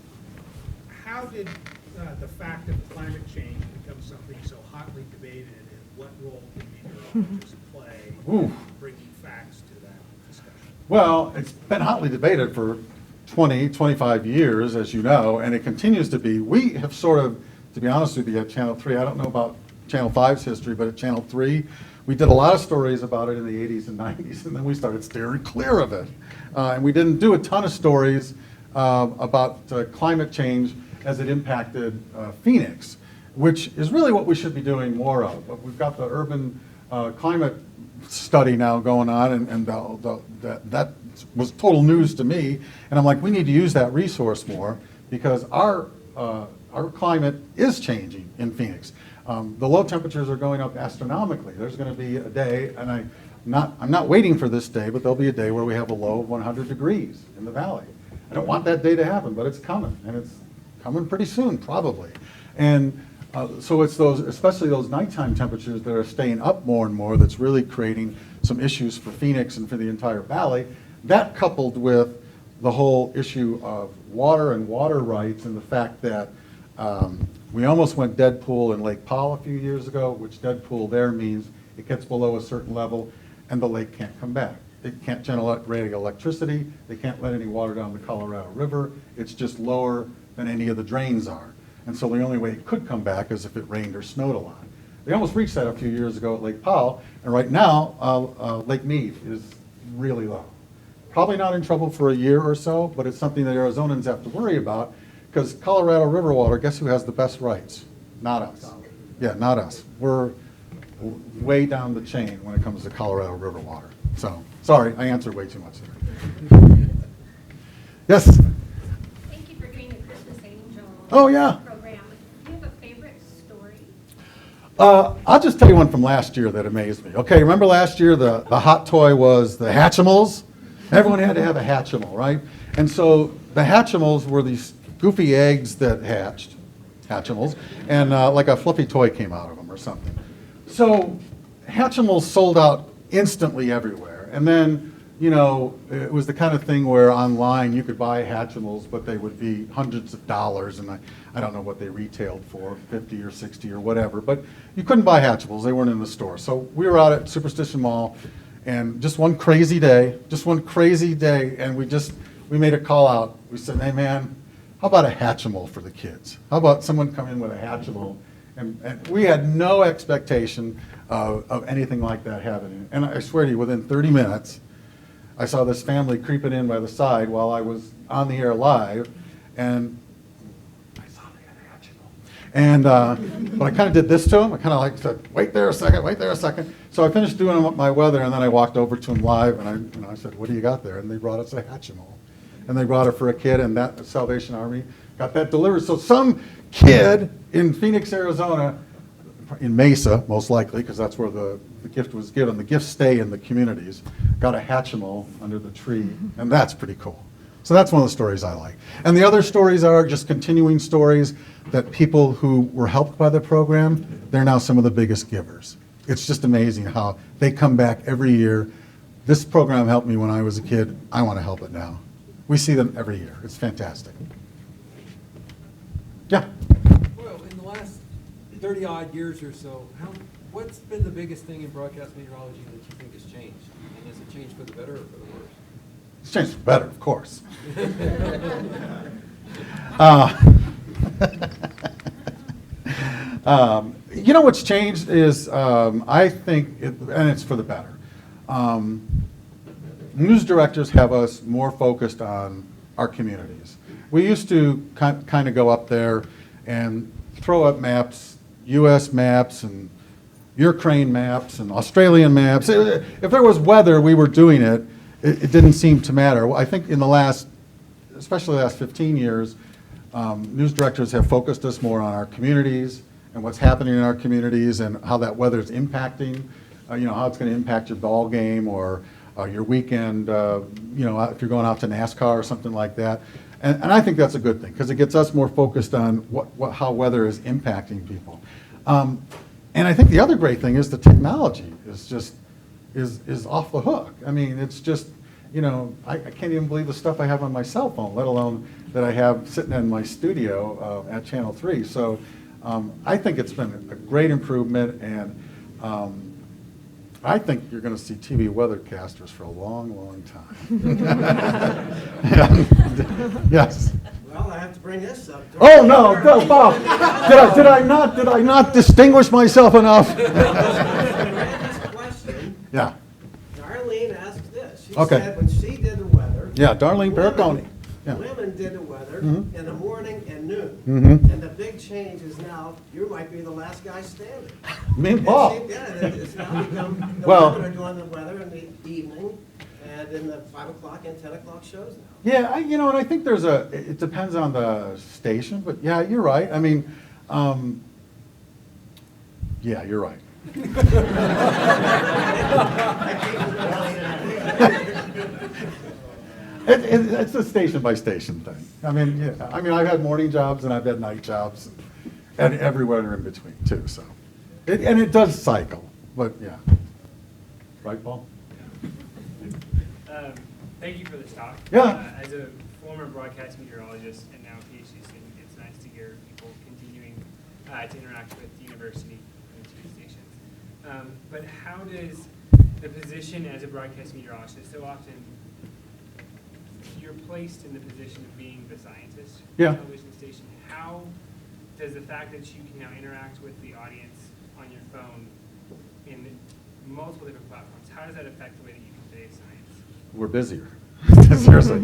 How did the fact of climate change become something so hotly debated, and what role can meteorologists play in bringing facts to that discussion? Well, it's been hotly debated for 25 years, as you know, and it continues to be. We have sort of, to be honest with you, at Channel 3, I don't know about Channel 5's history, but at Channel 3, we did a lot of stories about it in the 80s and 90s, and then we started steering clear of it. And we didn't do a ton of stories about climate change as it impacted Phoenix, which is really what we should be doing more of. But we've got the urban climate study now going on, and that was total news to me. And I'm like, we need to use that resource more because our climate is changing in Phoenix. The low temperatures are going up astronomically. There's going to be a day, and I'm not waiting for this day, but there'll be a day where we have a low of 100 degrees in the valley. I don't want that day to happen, but it's coming, and it's coming pretty soon, probably. And so it's those, especially those nighttime temperatures that are staying up more and more, that's really creating some issues for Phoenix and for the entire valley. That coupled with the whole issue of water and water rights and the fact that we almost went dead pool in Lake Powell a few years ago, which dead pool there means it gets below a certain level and the lake can't come back. They can't generate electricity. They can't let any water down the Colorado River. It's just lower than any of the drains are. And so the only way it could come back is if it rained or snowed a lot. They almost reached that a few years ago at Lake Powell, and right now Lake Mead is really low. Probably not in trouble for a year or so, but it's something that Arizonans have to worry about because Colorado River water, guess who has the best rights? Not us. Yeah, not us. We're way down the chain when it comes to Colorado River water. So, sorry, I answered way too much there. Yes? Thank you for doing the Christmas Angel program. Do you have a favorite story? I'll just tell you one from last year that amazed me. Okay, remember last year the hot toy was the Hatchimals? Everyone had to have a Hatchimal, right? And so the Hatchimals were these goofy eggs that hatched, Hatchimals, and like a fluffy toy came out of them or something. So Hatchimals sold out instantly everywhere. And then, you know, it was the kind of thing where online you could buy Hatchimals, but they would be hundreds of dollars, and I don't know what they retailed for, 50 or 60 or whatever, but you couldn't buy Hatchimals, they weren't in the store. So we were out at Superstition Mall, and just one crazy day, and we made a call out. We said, hey man, how about a Hatchimal for the kids? How about someone come in with a Hatchimal? And we had no expectation of anything like that happening. And I swear to you, within 30 minutes, I saw this family creeping in by the side while I was on the air live, and I saw they had a Hatchimal. And, but I kind of did this to them. I kind of like said, wait there a second. So I finished doing my weather, and then I walked over to them live, and I said, what do you got there? And they brought us a Hatchimal. And they brought it for a kid, and that Salvation Army got that delivered. So some kid in Phoenix, Arizona, in Mesa, most likely, because that's where the gift was given. The gifts stay in the communities. Got a Hatchimal under the tree, and that's pretty cool. So that's one of the stories I like. And the other stories are just continuing stories that people who were helped by the program, they're now some of the biggest givers. It's just amazing how they come back every year. This program helped me when I was a kid. I want to help it now. We see them every year. It's fantastic. Yeah? Well, in the last 30-odd years or so, what's been the biggest thing in broadcast meteorology that you think has changed? And has it changed for the better or for the worse? It's changed for the better, of course. You know what's changed is, I think, and it's for the better. News directors have us more focused on our communities. We used to kind of go up there and throw up maps, U.S. maps and Ukraine maps and Australian maps. If there was weather, we were doing it. It didn't seem to matter. I think in the last, especially the last 15 years, news directors have focused us more on our communities and what's happening in our communities and how that weather is impacting, you know, how it's going to impact your ball game or your weekend, you know, if you're going out to NASCAR or something like that. And I think that's a good thing because it gets us more focused on how weather is impacting people. And I think the other great thing is the technology is just is off the hook. I mean, it's just, you know, I can't even believe the stuff I have on my cell phone, let alone that I have sitting in my studio at Channel 3. So I think it's been a great improvement, and I think you're going to see TV weathercasters for a long, long time. Yes. Well, I have to bring this up. Oh no, Bob! Did I not distinguish myself enough? Yeah. Darlene asked this. She Okay. said when she did the weather. Yeah, Darlene Pericone. Yeah. Women did the weather Mhm. in the morning and noon. Mhm. And the big change is now you might be the last guy standing. Me and And Bob. it's now become the Well- women are doing the weather in the evening and in the 5 o'clock and 10 o'clock shows now. Yeah, you know, and I think it depends on the station, but yeah, you're right. I mean, yeah, you're right. It's a station by station thing. I mean, yeah, I've had morning jobs and I've had night jobs, and everywhere in between too. So, and it does cycle, but yeah, right, Paul? Thank you for this talk. Yeah. As a former broadcast meteorologist and now PhD student, it's nice to hear people continuing to interact with the university and the TV stations. But how does the position as a broadcast meteorologist, so often you're placed in the position of being the scientist for Yeah. the television station, how does the fact that you can now interact with the audience on your phone in multiple different platforms, how does that affect the way that you convey science? We're busier. Seriously.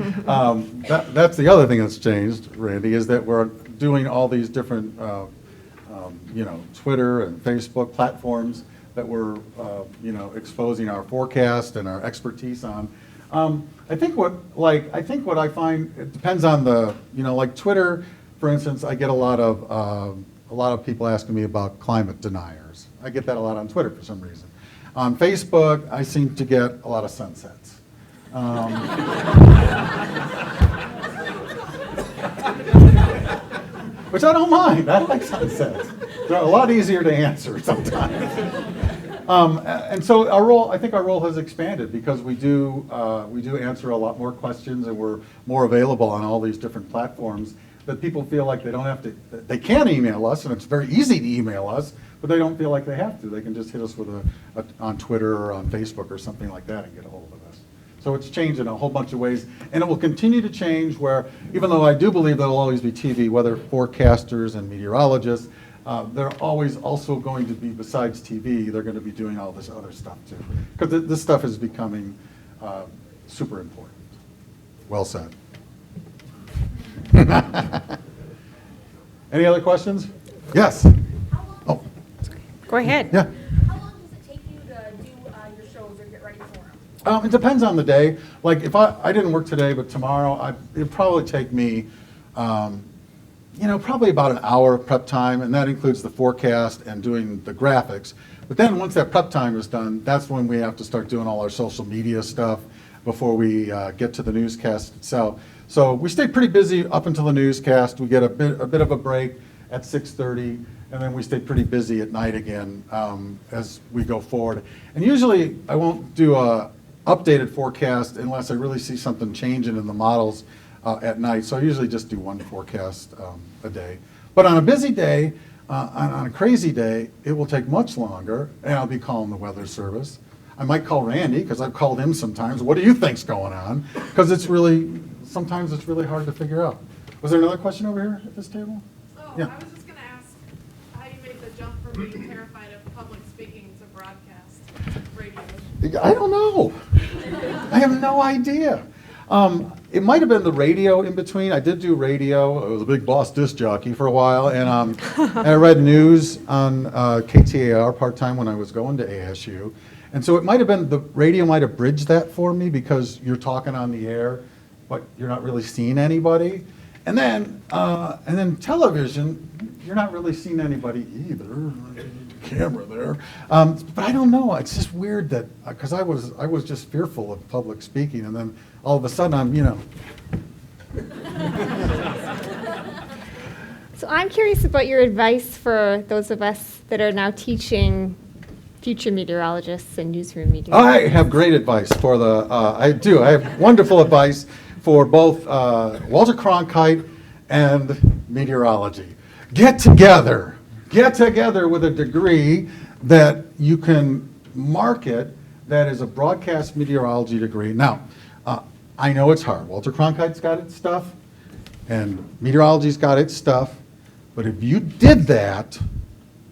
That's the other thing that's changed, Randy, is that we're doing all these different, you know, Twitter and Facebook platforms that we're, you know, exposing our forecast and our expertise on. I think what I find, it depends on the, you know, like Twitter, for instance, I get a lot of people asking me about climate deniers. I get that a lot on Twitter for some reason. On Facebook, I seem to get a lot of sunsets. Which I don't mind. I like sunsets. They're a lot easier to answer sometimes. And so I think our role has expanded because we do answer a lot more questions, and we're more available on all these different platforms that people feel like they don't have to, they can email us, and it's very easy to email us, but they don't feel like they have to. They can just hit us with on Twitter or on Facebook or something like that and get a hold of us. So it's changed in a whole bunch of ways, and it will continue to change where, even though I do believe there will always be TV, whether forecasters and meteorologists, they're always also going to be, besides TV, they're going to be doing all this other stuff too. Because this stuff is becoming super important. Well said. Any other questions? Yes. Oh. Go ahead. Yeah. How long does it take you to do your shows or get ready for them? It depends on the day. Like if I didn't work today, but tomorrow, it'd probably take me, probably about an hour of prep time, and that includes the forecast and doing the graphics. But then once that prep time is done, that's when we have to start doing all our social media stuff before we get to the newscast itself. So we stay pretty busy up until the newscast. We get a bit of a break at 6:30, and then we stay pretty busy at night again as we go forward. And usually I won't do a updated forecast unless I really see something changing in the models at night. So I usually just do one forecast a day. But on a busy day, on a crazy day, it will take much longer, and I'll be calling the weather service. I might call Randy, because I've called him sometimes. What do you think's going on? Because sometimes it's really hard to figure out. Was there another question over here at this table? Oh, Yeah. I was just going to ask how you made the jump from being terrified of public speaking to broadcast radio. I don't know. I have no idea. It might have been the radio in between. I did do radio. I was a big boss disc jockey for a while, and I read news on KTAR part-time when I was going to ASU. And so it might have been, the radio might have bridged that for me, because you're talking on the air, but you're not really seeing anybody. And then television, you're not really seeing anybody either. Camera there. But I don't know. It's just weird that, because I was just fearful of public speaking, and then all of a sudden I'm, So I'm curious about your advice for those of us that are now teaching future meteorologists and newsroom meteorologists. I have great advice for I have wonderful advice for both Walter Cronkite and meteorology. Get together with a degree that you can market that is a broadcast meteorology degree. Now, I know it's hard. Walter Cronkite's got its stuff, and meteorology's got its stuff, but if you did that,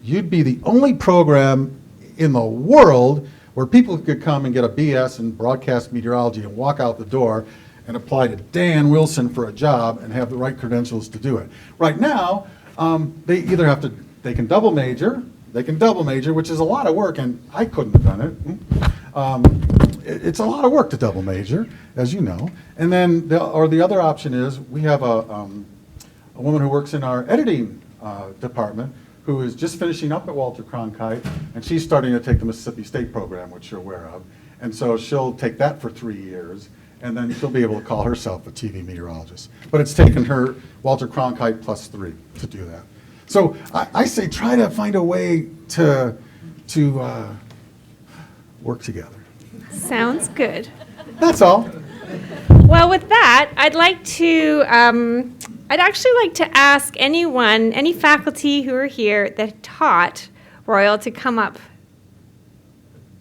you'd be the only program in the world where people could come and get a BS in broadcast meteorology and walk out the door and apply to Dan Wilson for a job and have the right credentials to do it. Right now, they can double major, which is a lot of work, and I couldn't have done it. It's a lot of work to double major, as you know. And then, the other option is, we have a woman who works in our editing department who is just finishing up at Walter Cronkite, and she's starting to take the Mississippi State program, which you're aware of. And so she'll take that for 3 years, and then she'll be able to call herself a TV meteorologist. But it's taken her Walter Cronkite plus 3 to do that. So I say try to find a way to work together. Sounds good. That's all. Well, with that, I'd actually like to ask any faculty who are here that taught Royal to come up.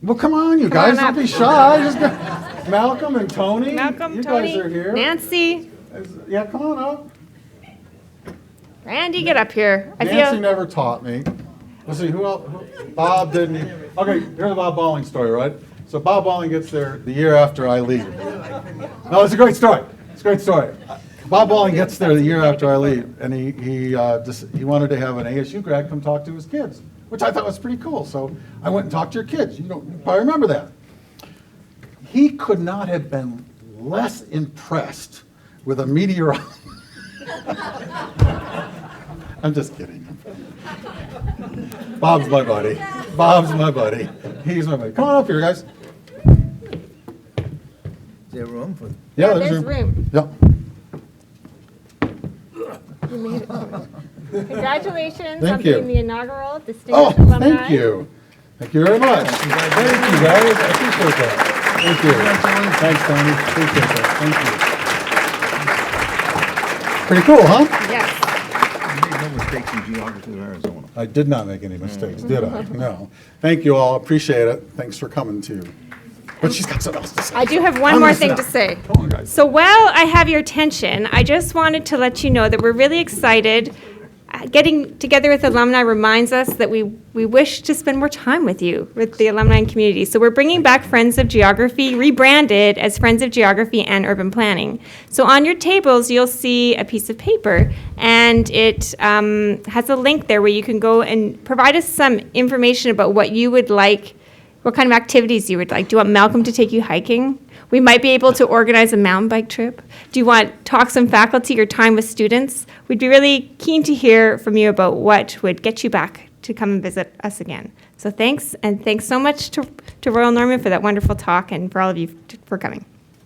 Well, come on, you guys, don't be shy. Malcolm and Tony. You guys are here. Nancy. Yeah, come on up. Randy, get up here. Nancy never taught me. Let's see, who else? Bob didn't. Okay, here's the Bob Balling story, right? So Bob Balling gets there the year after I leave. No, it's a great story. It's a great story. Bob Balling gets there the year after I leave, and he wanted to have an ASU grad come talk to his kids, which I thought was pretty cool. So I went and talked to your kids. You probably remember that. He could not have been less impressed with a meteorologist. I'm just kidding. Bob's my buddy. He's my buddy. Come on up here, guys. there room for? Yeah, there's room. Yep. You made it. Congratulations Thank on you. being the inaugural Oh, Distinguished Alumni. thank you. Thank you very much. Thank you, guys. I appreciate that. Thank you. Thanks, Tony. Appreciate that. Thank you. Pretty cool, huh? Yes. You made no mistakes in geography of Arizona. I did not make any mistakes, did I? No. Thank you all. Appreciate it. Thanks for coming, too. But she's got something else to say. I do have one I'm more gonna thing sit to down. say. Come on, guys. So while I have your attention, I just wanted to let you know that we're really excited. Getting together with alumni reminds us that we wish to spend more time with you, with the alumni and community. So we're bringing back Friends of Geography, rebranded as Friends of Geography and Urban Planning. So on your tables, you'll see a piece of paper, and it has a link there where you can go and provide us some information about what you would like, what kind of activities you would like. Do you want Malcolm to take you hiking? We might be able to organize a mountain bike trip. Do you want talks on faculty or time with students? We'd be really keen to hear from you about what would get you back to come and visit us again. So thanks, and thanks so much to Royal Norman for that wonderful talk and for all of you for coming.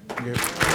Thank you.